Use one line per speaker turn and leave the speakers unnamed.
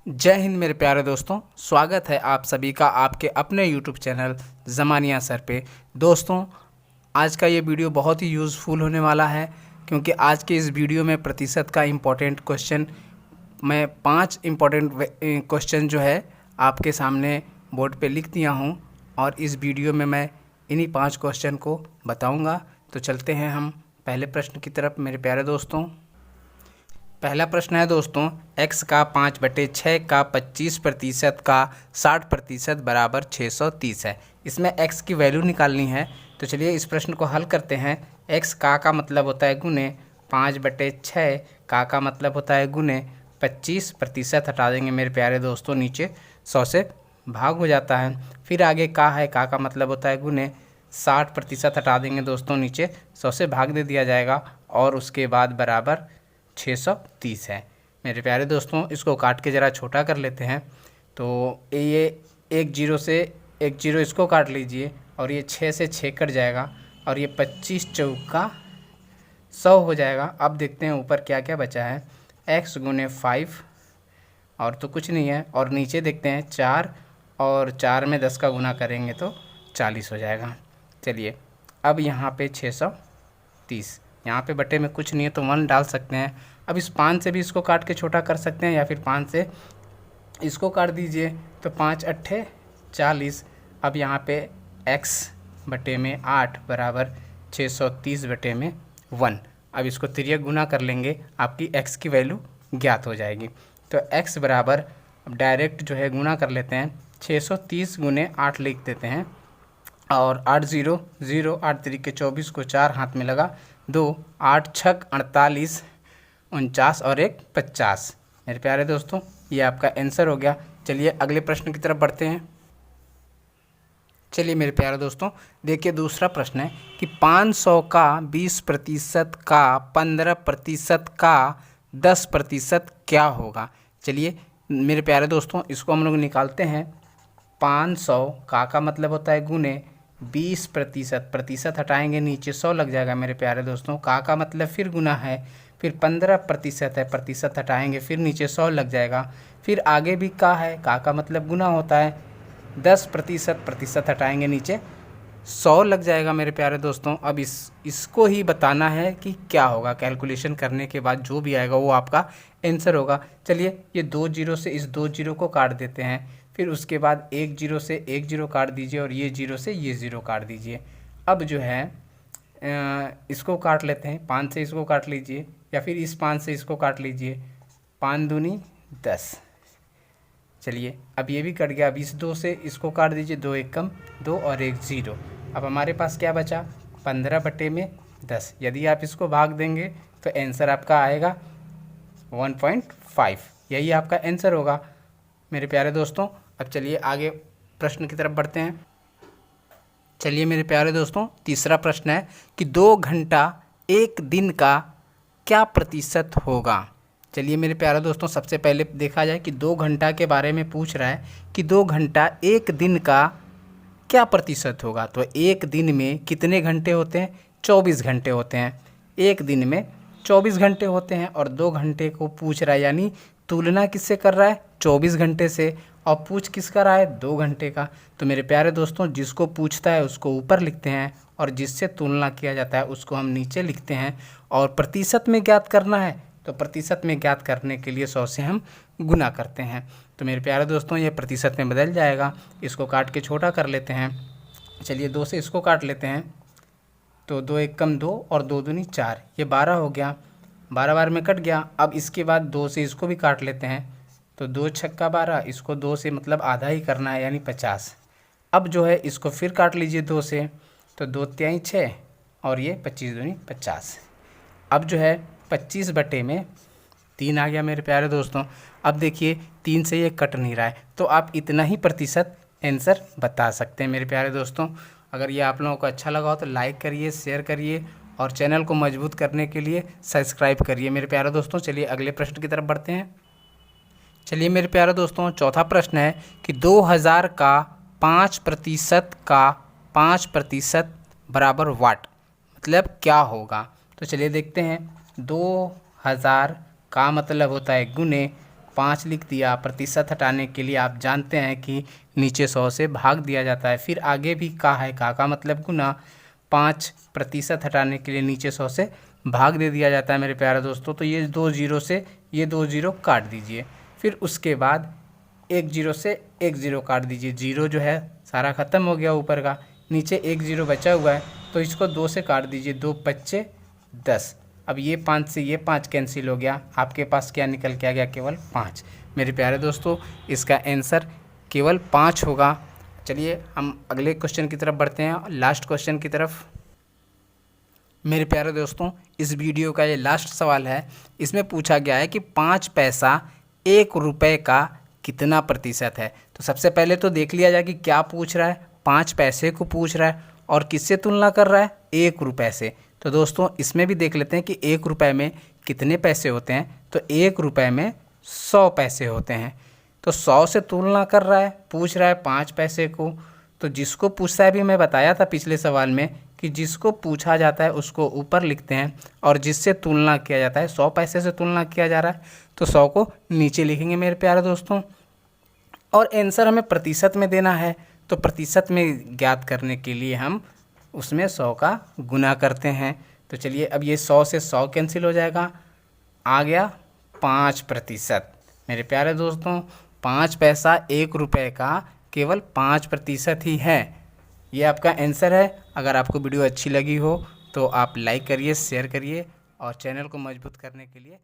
जय हिंद मेरे प्यारे दोस्तों, स्वागत है आप सभी का आपके अपने YouTube चैनल ज़मानिया सर पे। दोस्तों, आज का ये वीडियो बहुत ही यूज़फुल होने वाला है, क्योंकि आज के इस वीडियो में प्रतिशत का इम्पोर्टेंट क्वेश्चन, मैं 5 इम्पोर्टेंट क्वेश्चन जो है आपके सामने बोर्ड पे लिख दिया हूँ और इस वीडियो में मैं इन्हीं 5 क्वेश्चन को बताऊँगा। तो चलते हैं हम पहले प्रश्न की तरफ मेरे प्यारे दोस्तों। पहला प्रश्न है दोस्तों, x का 5/6 का 25% का 60% बराबर 630 है। इसमें x की वैल्यू निकालनी है। तो चलिए इस प्रश्न को हल करते हैं। x का मतलब होता है गुने 5/6, का मतलब होता है गुने 25%, हटा देंगे मेरे प्यारे दोस्तों, नीचे 100 से भाग हो जाता है। फिर आगे का है, का मतलब होता है गुने 60%, हटा देंगे दोस्तों, नीचे 100 से भाग दे दिया जाएगा और उसके बाद बराबर 630 है। मेरे प्यारे दोस्तों, इसको काट के ज़रा छोटा कर लेते हैं। तो ये एक जीरो से एक जीरो इसको काट लीजिए और ये 6 से 6 कट जाएगा और ये 25 चौका 100 हो जाएगा। अब देखते हैं ऊपर क्या क्या बचा है। x गुने 5 और तो कुछ नहीं है, और नीचे देखते हैं 4 और 4 में 10 का गुना करेंगे तो 40 हो जाएगा। चलिए अब यहाँ पे 630, यहाँ पे बटे में कुछ नहीं है तो 1 डाल सकते हैं। अब इस 5 से भी इसको काट के छोटा कर सकते हैं, या फिर 5 से इसको काट दीजिए तो 5 अट्ठे 40। अब यहाँ पे x बटे में 8 बराबर 630 बटे में 1। अब इसको तिर्यक गुना कर लेंगे, आपकी x की वैल्यू ज्ञात हो जाएगी। तो x बराबर, अब डायरेक्ट जो है गुना कर लेते हैं, 630 गुने 8 लिख देते हैं और 8 0 0, 8 3 के 24 को 4 हाथ में लगा 2, 8 6 48, 49 और 1 50। मेरे प्यारे दोस्तों, ये आपका आंसर हो गया। चलिए अगले प्रश्न की तरफ बढ़ते हैं। चलिए मेरे प्यारे दोस्तों, देखिए दूसरा प्रश्न है कि 500 का 20% का 15% का 10% क्या होगा। चलिए मेरे प्यारे दोस्तों, इसको हम लोग निकालते हैं। 500 का मतलब होता है गुने 20%, प्रतिशत हटाएंगे नीचे 100 लग जाएगा मेरे प्यारे दोस्तों। का मतलब फिर गुना है, फिर 15% है, प्रतिशत हटाएंगे फिर नीचे 100 लग जाएगा। फिर आगे भी का है, का मतलब गुना होता है, 10%, प्रतिशत हटाएंगे नीचे 100 लग जाएगा मेरे प्यारे दोस्तों। अब इसको ही बताना है कि क्या होगा। कैलकुलेशन करने के बाद जो भी आएगा वो आपका आंसर होगा। चलिए ये 2 जीरो से इस 2 जीरो को काट देते हैं, फिर उसके बाद 1 जीरो से 1 जीरो काट दीजिए और ये जीरो से ये ज़ीरो काट दीजिए। अब जो है इसको काट लेते हैं, 5 से इसको काट लीजिए या फिर इस 5 से इसको काट लीजिए, 5 दूनी 10। चलिए अब ये भी कट गया। अब इस 2 से इसको काट दीजिए, 2 1 कम 2 और 1 0। अब हमारे पास क्या बचा, 15 बटे में 10। यदि आप इसको भाग देंगे तो आंसर आपका आएगा 1.5। यही आपका आंसर होगा मेरे प्यारे दोस्तों। अब चलिए आगे प्रश्न की तरफ बढ़ते हैं। चलिए मेरे प्यारे दोस्तों, तीसरा प्रश्न है कि 2 घंटा 1 दिन का क्या प्रतिशत होगा। चलिए मेरे प्यारे दोस्तों, सबसे पहले देखा जाए कि 2 घंटा के बारे में पूछ रहा है कि 2 घंटा 1 दिन का क्या प्रतिशत होगा। तो एक दिन में कितने घंटे होते हैं, 24 घंटे होते हैं। एक दिन में 24 घंटे होते हैं और 2 घंटे को पूछ रहा है, यानी तुलना किससे कर रहा है, 24 घंटे से, और पूछ किसका रहा है, 2 घंटे का। तो मेरे प्यारे दोस्तों, जिसको पूछता है उसको ऊपर लिखते हैं और जिससे तुलना किया जाता है उसको हम नीचे लिखते हैं। और प्रतिशत में ज्ञात करना है तो प्रतिशत में ज्ञात करने के लिए 100 से हम गुना करते हैं। तो मेरे प्यारे दोस्तों, ये प्रतिशत में बदल जाएगा। इसको काट के छोटा कर लेते हैं। चलिए 2 से इसको काट लेते हैं, तो 2 1 कम 2 और 2 दूनी 4, ये 12 हो गया। 12 बार में कट गया। अब इसके बाद 2 से इसको भी काट लेते हैं, तो 2 छक्का 12, इसको 2 से मतलब आधा ही करना है, यानी 50। अब जो है इसको फिर काट लीजिए 2 से, तो 2 तिहाई 6 और ये 25 दूनी 50। अब जो है 25 बटे में 3 आ गया मेरे प्यारे दोस्तों। अब देखिए 3 से ये कट नहीं रहा है, तो आप इतना ही प्रतिशत आंसर बता सकते हैं मेरे प्यारे दोस्तों। अगर ये आप लोगों को अच्छा लगा हो तो लाइक करिए, शेयर करिए और चैनल को मजबूत करने के लिए सब्सक्राइब करिए मेरे प्यारे दोस्तों। चलिए अगले प्रश्न की तरफ बढ़ते हैं। चलिए मेरे प्यारे दोस्तों, चौथा प्रश्न है कि 2000 का 5% का 5% बराबर वाट, मतलब क्या होगा। तो चलिए देखते हैं। 2000 का मतलब होता है गुने 5 लिख दिया। प्रतिशत हटाने के लिए आप जानते हैं कि नीचे 100 से भाग दिया जाता है। फिर आगे भी का है, का मतलब गुना, 5% हटाने के लिए नीचे 100 से भाग दे दिया जाता है मेरे प्यारे दोस्तों। तो ये 2 जीरो से ये 2 जीरो काट दीजिए। फिर उसके बाद 1 जीरो से 1 जीरो काट दीजिए। जीरो जो है सारा ख़त्म हो गया ऊपर का, नीचे 1 जीरो बचा हुआ है, तो इसको 2 से काट दीजिए। 2 पच्चे 10। अब ये 5 से ये 5 कैंसिल हो गया, आपके पास क्या निकल के आ गया? केवल 5। मेरे प्यारे दोस्तों, इसका आंसर केवल 5 होगा। चलिए हम अगले क्वेश्चन की तरफ बढ़ते हैं, लास्ट क्वेश्चन की तरफ। मेरे प्यारे दोस्तों, इस वीडियो का ये लास्ट सवाल है। इसमें पूछा गया है कि 5 पैसा 1 रुपये का कितना प्रतिशत है। तो सबसे पहले तो देख लिया जाए कि क्या पूछ रहा है। 5 पैसे को पूछ रहा है और किससे तुलना कर रहा है? 1 रुपये से। तो दोस्तों इसमें भी देख लेते हैं कि 1 रुपये में कितने पैसे होते हैं। तो 1 रुपये में 100 पैसे होते हैं। तो 100 से तुलना कर रहा है, पूछ रहा है 5 पैसे को। तो जिसको पूछता है, भी मैं बताया था पिछले सवाल में कि जिसको पूछा जाता है उसको ऊपर लिखते हैं, और जिससे तुलना किया जाता है, 100 पैसे से तुलना किया जा रहा है तो 100 को नीचे लिखेंगे मेरे प्यारे दोस्तों। और आंसर हमें प्रतिशत में देना है, तो प्रतिशत में ज्ञात करने के लिए हम उसमें 100 का गुना करते हैं। तो चलिए अब ये 100 से 100 कैंसिल हो जाएगा, आ गया 5%। मेरे प्यारे दोस्तों, 5 पैसा 1 रुपये का केवल 5% ही है। ये आपका आंसर है। अगर आपको वीडियो अच्छी लगी हो तो आप लाइक करिए, शेयर करिए और चैनल को मजबूत करने के लिए